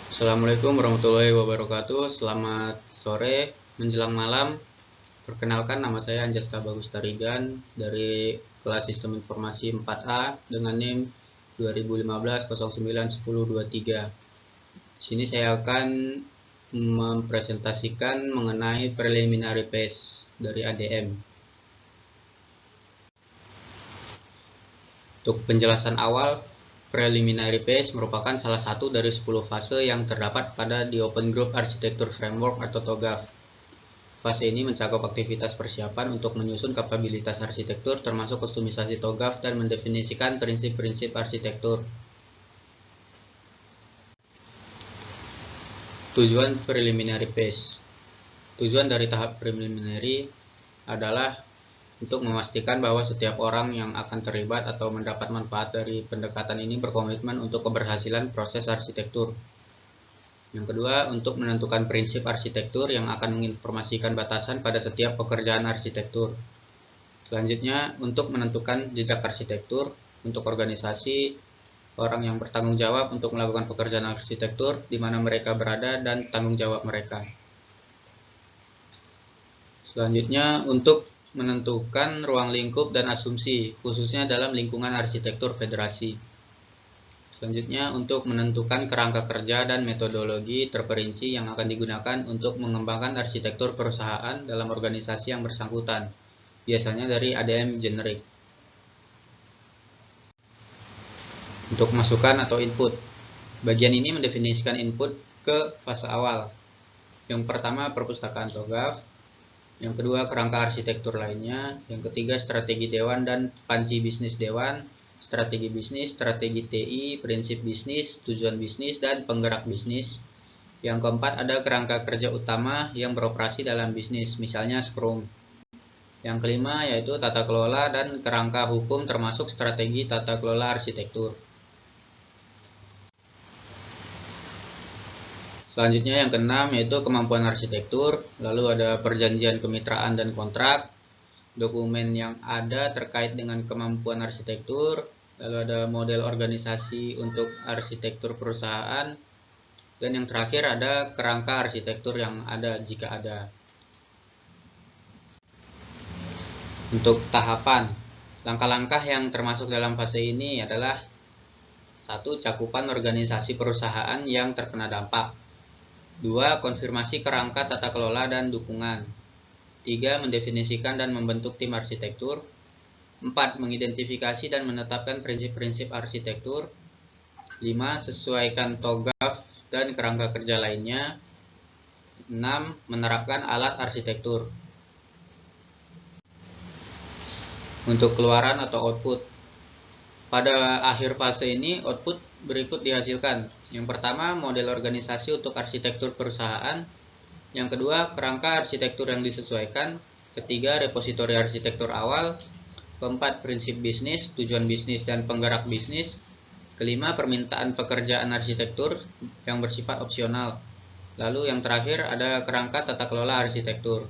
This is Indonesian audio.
Assalamualaikum warahmatullahi wabarakatuh. Selamat sore menjelang malam. Perkenalkan, nama saya Anjasta Bagus Tarigan dari kelas Sistem Informasi 4A dengan NIM 2015-09-1023. Di sini saya akan mempresentasikan mengenai preliminary phase dari ADM. Untuk penjelasan awal, preliminary phase merupakan salah satu dari 10 fase yang terdapat pada di Open Group Architecture Framework atau TOGAF. Fase ini mencakup aktivitas persiapan untuk menyusun kapabilitas arsitektur termasuk kustomisasi TOGAF dan mendefinisikan prinsip-prinsip arsitektur. Tujuan preliminary phase. Tujuan dari tahap preliminary adalah untuk memastikan bahwa setiap orang yang akan terlibat atau mendapat manfaat dari pendekatan ini berkomitmen untuk keberhasilan proses arsitektur. Yang kedua, untuk menentukan prinsip arsitektur yang akan menginformasikan batasan pada setiap pekerjaan arsitektur. Selanjutnya, untuk menentukan jejak arsitektur untuk organisasi orang yang bertanggung jawab untuk melakukan pekerjaan arsitektur di mana mereka berada dan tanggung jawab mereka. Selanjutnya, untuk menentukan ruang lingkup dan asumsi, khususnya dalam lingkungan arsitektur federasi. Selanjutnya, untuk menentukan kerangka kerja dan metodologi terperinci yang akan digunakan untuk mengembangkan arsitektur perusahaan dalam organisasi yang bersangkutan, biasanya dari ADM generik. Untuk masukan atau input, bagian ini mendefinisikan input ke fase awal. Yang pertama, perpustakaan TOGAF. Yang kedua, kerangka arsitektur lainnya. Yang ketiga, strategi dewan dan panci bisnis dewan, strategi bisnis, strategi TI, prinsip bisnis, tujuan bisnis, dan penggerak bisnis. Yang keempat, ada kerangka kerja utama yang beroperasi dalam bisnis, misalnya Scrum. Yang kelima, yaitu tata kelola dan kerangka hukum termasuk strategi tata kelola arsitektur. Selanjutnya yang keenam yaitu kemampuan arsitektur, lalu ada perjanjian kemitraan dan kontrak, dokumen yang ada terkait dengan kemampuan arsitektur, lalu ada model organisasi untuk arsitektur perusahaan, dan yang terakhir ada kerangka arsitektur yang ada jika ada. Untuk tahapan, langkah-langkah yang termasuk dalam fase ini adalah 1. Cakupan organisasi perusahaan yang terkena dampak. 2. Konfirmasi kerangka tata kelola dan dukungan. 3. Mendefinisikan dan membentuk tim arsitektur. 4. Mengidentifikasi dan menetapkan prinsip-prinsip arsitektur. 5. Sesuaikan TOGAF dan kerangka kerja lainnya. 6. Menerapkan alat arsitektur. Untuk keluaran atau output, pada akhir fase ini output berikut dihasilkan. Yang pertama, model organisasi untuk arsitektur perusahaan. Yang kedua, kerangka arsitektur yang disesuaikan. Ketiga, repositori arsitektur awal. Keempat, prinsip bisnis, tujuan bisnis dan penggerak bisnis. Kelima, permintaan pekerjaan arsitektur yang bersifat opsional. Lalu yang terakhir ada kerangka tata kelola arsitektur.